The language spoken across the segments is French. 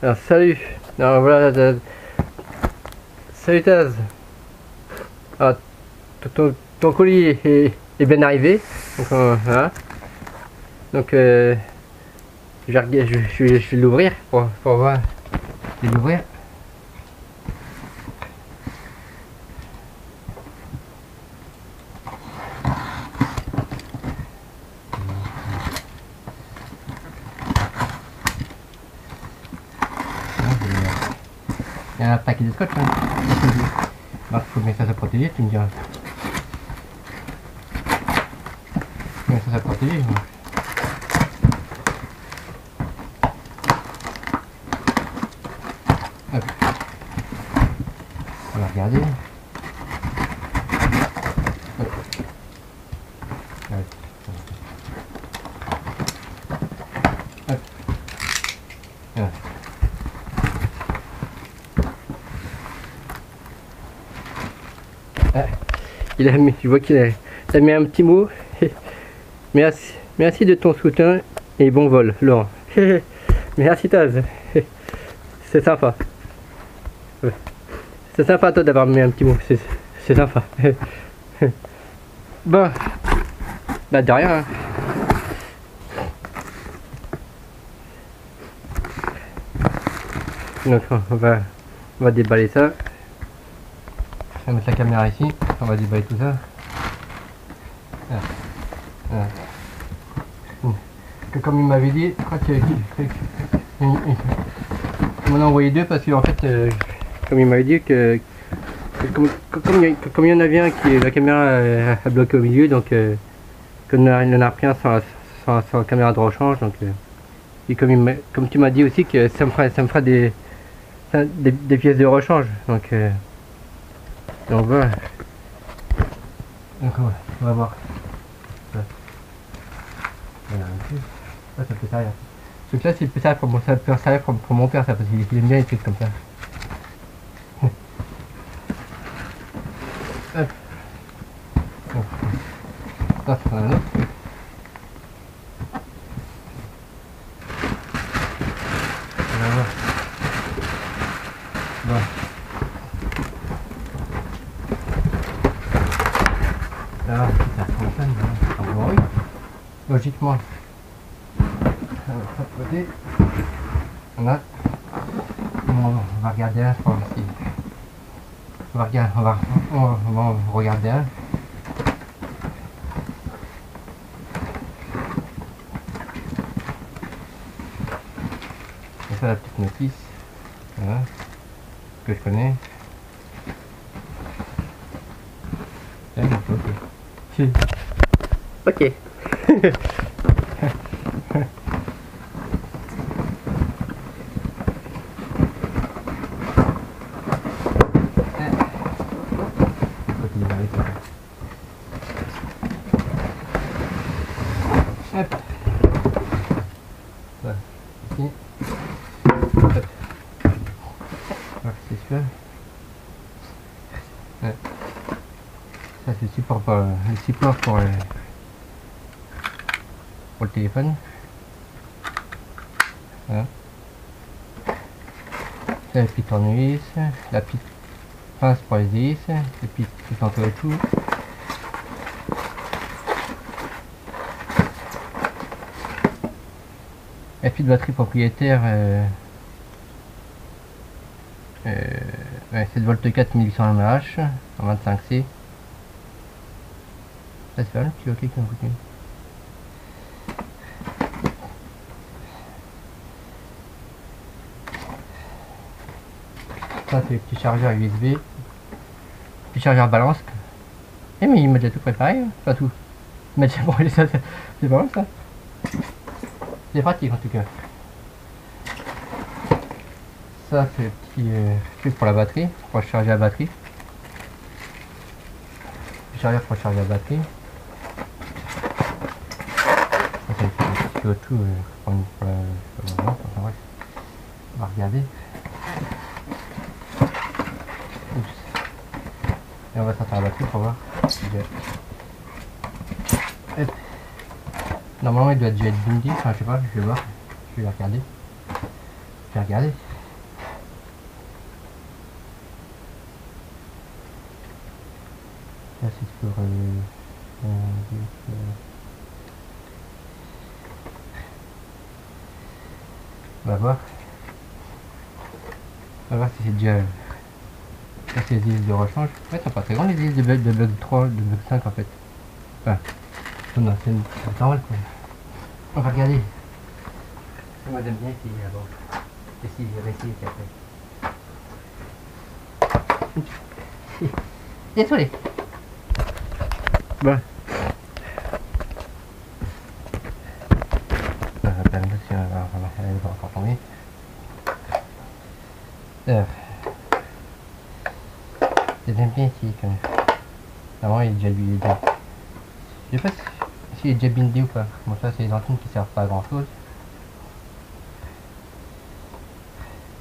Alors salut. Alors voilà, salut Taz. Alors, ton colis est bien arrivé. Donc voilà. Donc je vais l'ouvrir pour voir. Je vais l'ouvrir. Il y a un paquet de scotch. Hein. Alors, il faut bien que ça soit protégé, tu me diras. Faut bien que ça soit protégé. Ouais. Hop. On va regarder. Hop. Ouais. Hop. Voilà. Ah, il a mis, je vois qu'il a mis un petit mot. Merci de ton soutien et bon vol, Laurent. Merci Taz. C'est sympa. C'est sympa toi d'avoir mis un petit mot. C'est sympa. Bon. Bah de rien. Hein. Donc on va déballer ça. On va mettre la caméra ici. On va déballer tout ça. Voilà. Voilà. Que comme il m'avait dit, je crois qu'il m'en a envoyé deux parce qu'en fait, comme il m'avait dit que comme il y en avait un qui la caméra a bloqué au milieu, donc il en a pris un sans la caméra de rechange, donc et comme tu m'as dit aussi que ça me fera des pièces de rechange, donc voilà. Donc on va voir. Voilà. Ça peut servir. Ce truc là c'est peut servir pour mon père ça parce qu'il aime bien les trucs comme ça. Hop. Bon. Ça c'est un autre truc. On va voir. Bon. Ça va, si ça fonctionne, hein. Oui. Logiquement. De côté. Voilà. On va regarder un pour voir si. On va regarder un. C'est ça la petite notice. Voilà. Que je connais. Ok. Hop. Voilà. Ici. Hop. Alors c'est celui-là. Ouais. Ça c'est le support pour le téléphone. Voilà. C'est la petite tournevis, la petite pince pour les hélices, les petites en caoutchouc. La petite batterie propriétaire 7V 4 1800 mAh en 25C. Ça c'est pas le petit OK qui m'a coûté. Ça c'est le petit chargeur USB. Petit chargeur balance. Eh mais il m'a déjà tout préparé, hein. Pas tout. Il m'a déjà brûlé ça, c'est pas mal ça. C'est pratique en tout cas. Ça c'est le petit truc pour la batterie, pour charger la batterie. Le chargeur pour charger la batterie. Ça c'est le petit caoutchouc pour la lampe, enfin bref. On va regarder. Oups. Et on va sortir la batterie pour voir. Normalement il doit déjà être bindi, enfin je sais pas, je vais voir, je vais regarder. qu'à regarder. Là c'est sur on va voir. On va voir si c'est déjà. Ça c'est les hélices de rechange. Ouais, c'est pas très grand les hélices de bug 3, de bug 5 en fait. Enfin, non, c'est normal quoi. On va regarder. Moi j'aime bien essayer d'abord. Essayer de réessayer puis après. Désolé. Bon. On va encore tomber. J'aime bien essayer quand même. Avant il est déjà lui. Je sais pas s'il est déjà bindé ou pas. Bon ça c'est les antennes qui servent pas à grand chose.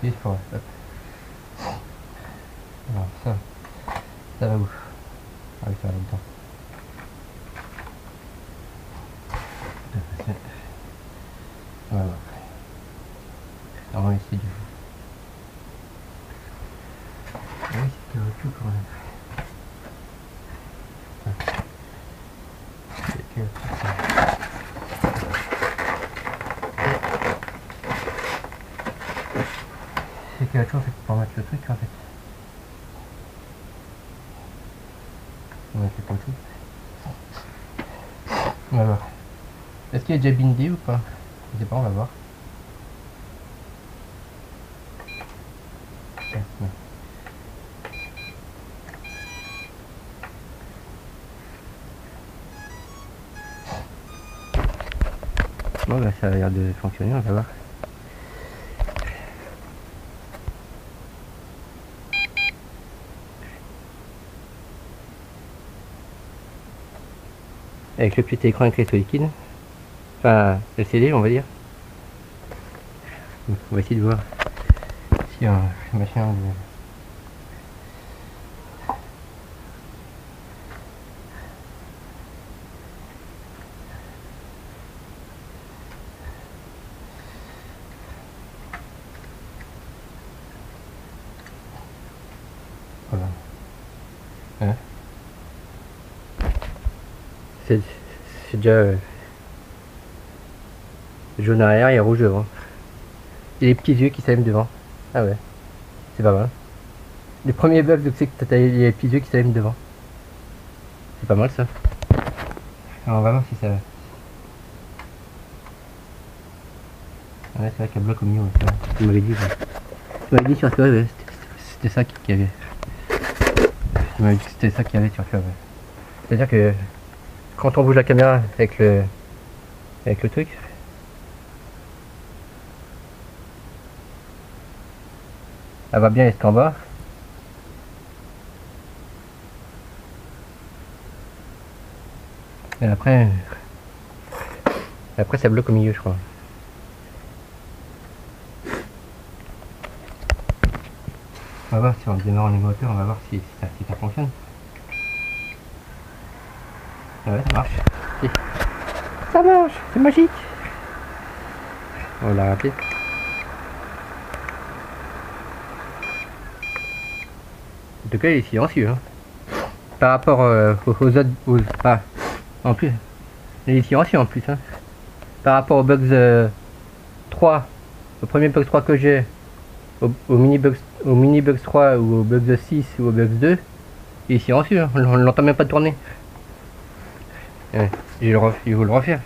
Juste pour hop. Alors ça va où? Ah oui ça va là-dedans. On va voir. On va essayer du. Ah oui c'était tout quand même. C'est quelque chose pour mettre le truc en fait. On va mettre le tout. On va voir. Est-ce qu'il est déjà bindé ou pas? Je sais pas, on va voir. Bon bah ça a l'air de fonctionner, on va voir. Avec le petit écran avec les liquide. Enfin LCD on va dire. On va essayer de voir si un machin de... Voilà. Hein? C'est déjà jaune arrière et rouge devant. Et les petits yeux qui s'allument devant. Ah ouais, c'est pas mal. Les premiers bugs, c'est que t'as les petits yeux qui s'allument devant. C'est pas mal ça. Alors on va voir si ça va. Ouais, c'est vrai qu'il y a bloc au milieu. Tu m'avais dit. Tu m'avais dit sur toi, ouais, c'était ça qu'il y avait. Tu m'avais dit que c'était ça qu'il y avait sur toi. Ouais. C'est-à-dire que quand on bouge la caméra avec le truc, elle va bien jusqu'en bas. Et après ça bloque au milieu je crois. On va voir si on démarre les moteurs, on va voir si ça fonctionne. Ouais, ça marche. Si. Ça marche, c'est magique. On l'a raté. En tout cas, il est silencieux. Hein. Par rapport aux autres... en plus, il est silencieux en plus. Hein. Par rapport au bugs 3, au premier bug 3 que j'ai, au mini bugs 3 ou au bugs 6 ou au bugs 2, il est silencieux. Hein. On l'entend même pas tourner. Ouais, je vais vous le refaire.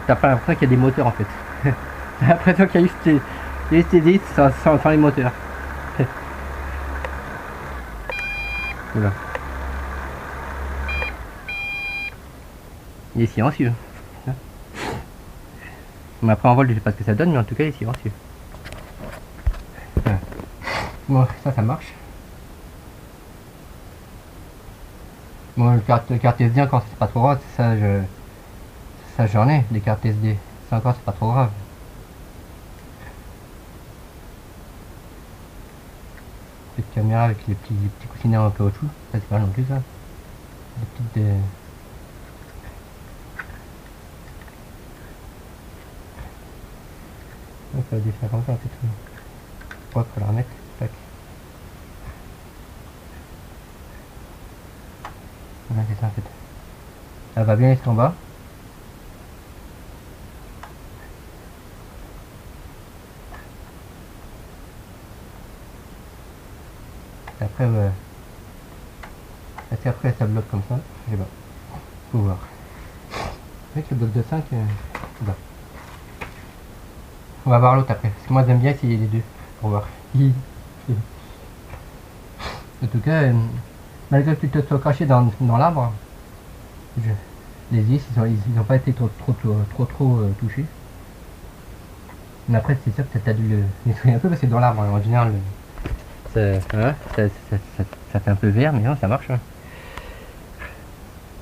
T'as pas l'impression qu'il y a des moteurs en fait. T'as l'impression qu'il y a juste des hélices sans les moteurs. Voilà. Il est silencieux. Mais après en vol je sais pas ce que ça donne, mais en tout cas il est silencieux. Bon, ça marche. Bon, le carte SD encore c'est pas trop grave, ça j'en ai des cartes SD. Ça encore c'est pas trop grave. Petite caméra avec les petits coussinets un peu au-dessous, ça c'est pas non plus ça. Des petites Donc ça va descendre comme ça en fait. Faut la remettre. Tac. Voilà, c'est ça en fait. Elle va bien jusqu'en bas. Et après, est-ce qu'après ça bloque comme ça? Je sais pas. Faut voir. Avec le bloc de 5, là. On va voir l'autre après. Parce que moi j'aime bien essayer les deux. Pour voir. En tout cas, malgré que tu te sois caché dans l'arbre, les vis ils n'ont pas été trop touchés. Mais après c'est sûr que tu as dû le nettoyer un peu parce que dans l'arbre en général ça fait un peu vert, mais non, ça marche. Hein.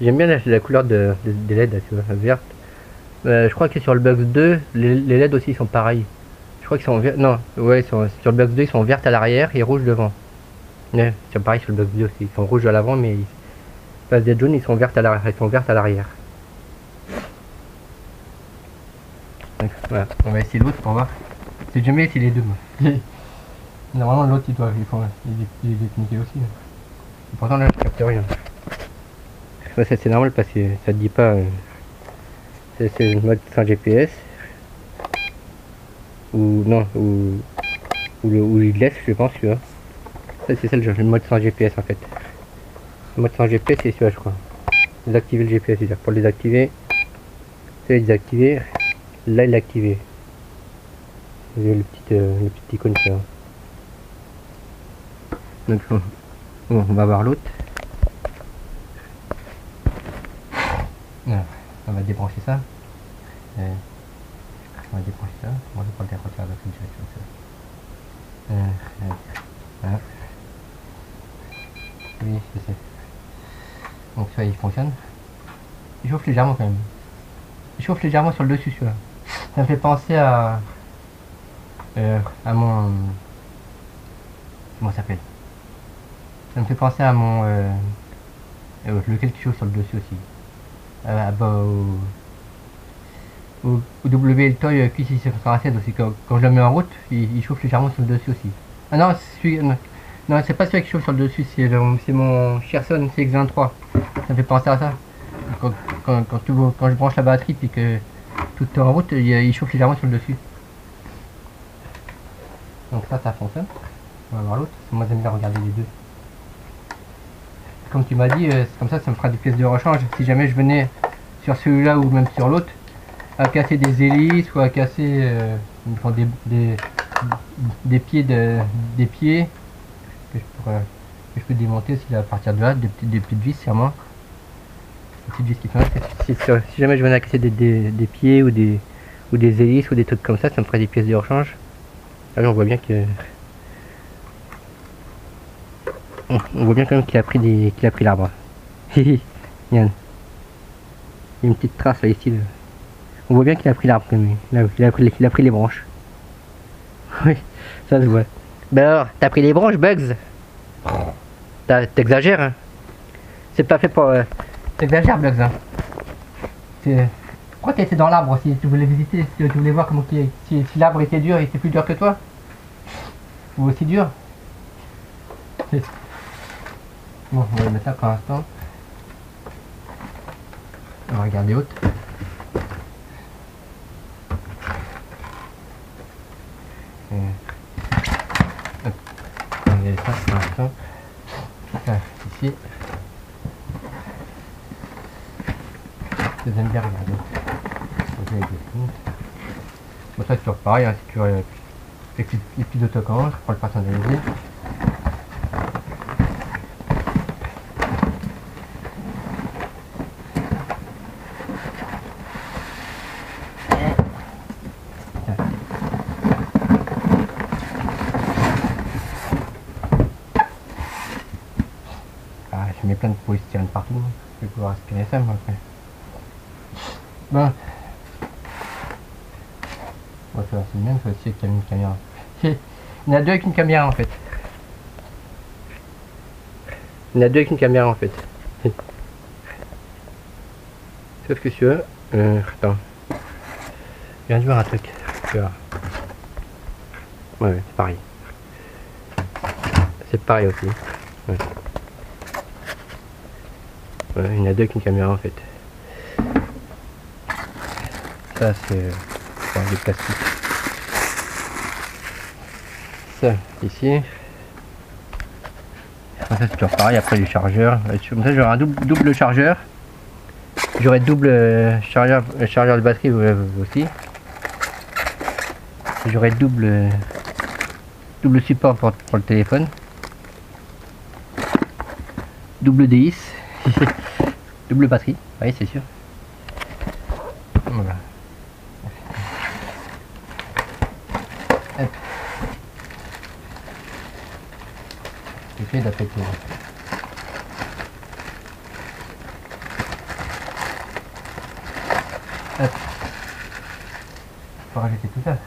J'aime bien la couleur des LED, tu vois, verte. Je crois que sur le Bugs 2, les LED aussi sont pareils. Je crois qu'ils sont verts. Non, ouais, sur le Bugs 2 ils sont verts à l'arrière et rouges devant. Ouais, c'est pareil sur le Bugs 2 aussi. Ils sont rouges à l'avant, mais ils passent des jaunes, ils sont verts à l'arrière. Donc, voilà, on va essayer l'autre pour voir. C'est jamais essayé les deux. Moi. Normalement l'autre il est niqué aussi. Et pourtant là je capte rien. Ça c'est normal parce que ça te dit pas. C'est le mode sans GPS. Ou non, ou il laisse, je pense, tu vois. Ça c'est ça le mode sans GPS en fait. Le mode sans GPS c'est celui-là je crois. Désactiver le GPS, c'est-à-dire pour le désactiver, c'est le désactiver. Là il est activé. Vous avez le petit icône qui est là. Donc bon, on va voir l'autre. On va débrancher ça. On va débrancher ça. On va le débrancher avec une direction. Voilà. Oui, je sais. Donc ça il fonctionne. Il chauffe légèrement quand même. Il chauffe légèrement sur le dessus celui-là. Ça me fait penser à mon... Comment ça s'appelle? Ça me fait penser à mon... lequel qui chauffe sur le dessus aussi. Au W Toy Q657 aussi. Quand je le mets en route, il chauffe légèrement sur le dessus aussi. Ah non, non, c'est pas celui qui chauffe sur le dessus, c'est mon Sherson CX23. Ça me fait penser à ça. Quand je branche la batterie puis que tout est en route, il chauffe légèrement sur le dessus. Donc ça fonctionne. On va voir l'autre. Moi j'aime bien regarder les deux. Comme tu m'as dit, comme ça me fera des pièces de rechange. Si jamais je venais sur celui-là ou même sur l'autre, à casser des hélices ou à casser des pieds que je peux démonter aussi à partir de là, des petites vis sur moi. Des petites vis qui sont là. Si jamais je venais à casser des pieds ou des hélices ou des trucs comme ça me ferait des pièces de rechange. Là on voit bien que on voit bien quand même qu'il a pris l'arbre. Yann. Il y a une petite trace là ici. On voit bien qu'il a pris l'arbre quand même. Il a pris les branches. Oui, ça se voit. Ben alors, t'as pris les branches, Bugs? T'exagères, hein? C'est pas fait pour... T'exagères, Bugs, hein? Pourquoi t'étais dans l'arbre si tu voulais visiter, si tu voulais voir comment si l'arbre était dur, il était plus dur que toi? Ou aussi dur? Bon, on va mettre ça pour l'instant. On va regarder autre. On va regarder ça pour l'instant. Ici. J'aime bien regarder. Bon, ça c'est toujours pareil, hein, si tu veux les petits autocollants, je prends le personnalisé. Je mets plein de polystyrène partout, je vais pouvoir aspirer ça moi, après. Bon. Bon, ça c'est bien, ça aussi avec une caméra. Il y en a deux avec une caméra en fait. Il y en a deux avec une caméra en fait. Sauf que celui-là, attends. Je viens de voir un truc. Tu vois. Ouais, c'est pareil. C'est pareil aussi. Ouais. Ouais, il y en a deux avec une caméra en fait. Ça c'est du plastique. Ça ici. Ça c'est toujours pareil. Après les chargeurs. Comme ça j'aurai un double chargeur. J'aurai double chargeur de batterie aussi. J'aurai double support pour le téléphone. Double DIS. Double batterie. Oui, c'est sûr. Voilà. Hop. J'essaie d'appliquer. Hop. Faut rajouter tout ça.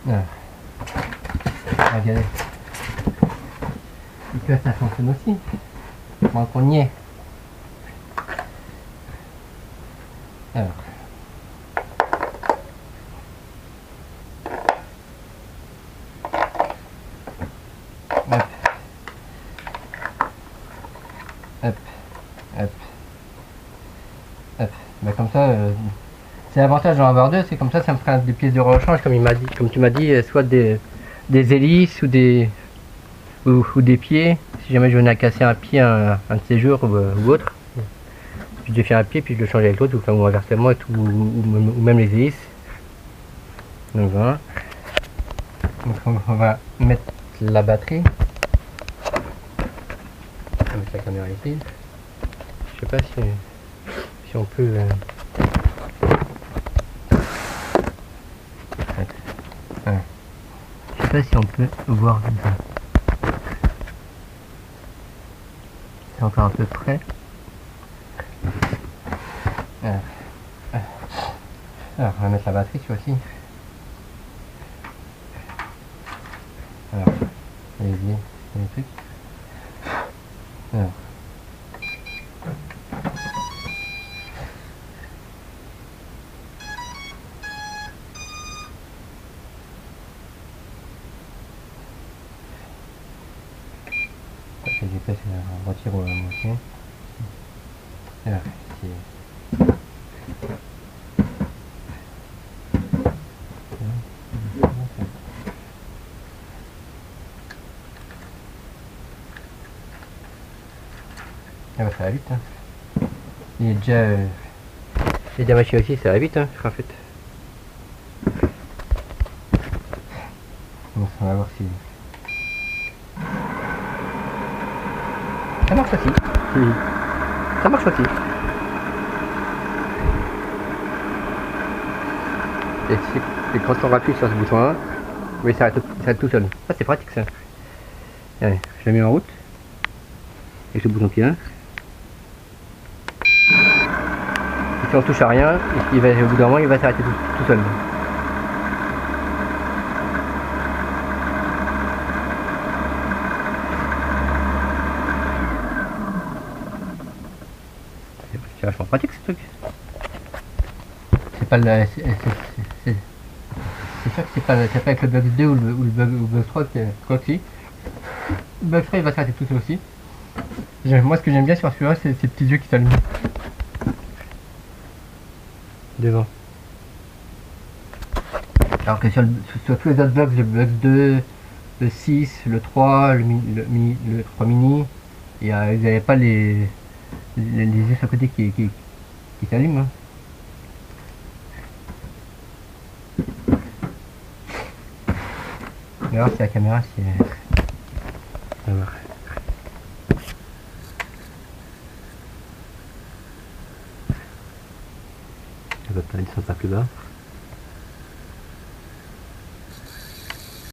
Voilà. Regardez. Et que ça fonctionne aussi. Bon, qu'on y est. Alors. Hop. Hop. Hop. Hop. Bah, comme ça, c'est l'avantage d'en avoir deux, c'est comme ça me fera des pièces de rechange comme il m'a dit, comme tu m'as dit, soit des hélices ou des pieds. Si jamais je venais à casser un pied un de ces jours ou autre, je défais un pied puis je le change avec l'autre ou inversement ou même les hélices. Donc voilà. Donc on va mettre la batterie. On va mettre la caméra ici. Je sais pas si on peut. Je sais pas si on peut voir comme ça. C'est encore un peu près. Alors, on va mettre la batterie sur aussi. Alors, allez-y, les trucs. Alors. J'ai passé un retire au moitié. Alors, ici. Ah bah ça va vite hein. Il est déjà mâché aussi, ça va vite hein, en fait. Bon, on va voir si... Ça marche aussi. Oui. Ça marche aussi. Et quand on appuie sur ce bouton là, oui, ça arrête tout seul. Ça c'est pratique ça. Allez, je la mets en route. Avec le bouton qui est là. Et si on touche à rien, au bout d'un moment il va s'arrêter tout seul. C'est vachement pratique ce truc. C'est pas le... C'est sûr que c'est pas avec le Bugs 2 ou le Bugs 3 quoi que si. Le Bugs 3 il va s'arrêter tout seul aussi. Moi ce que j'aime bien sur celui-là c'est ces petits yeux qui s'allument. Devant. Alors que sur tous les autres bugs, le Bugs 2, le 6, le 3, le 3 mini, ils n'avaient pas les yeux sur le côté qui s'allument. Hein. On va voir si la caméra si elle... On va voir. Elle va pas descendre pas plus bas.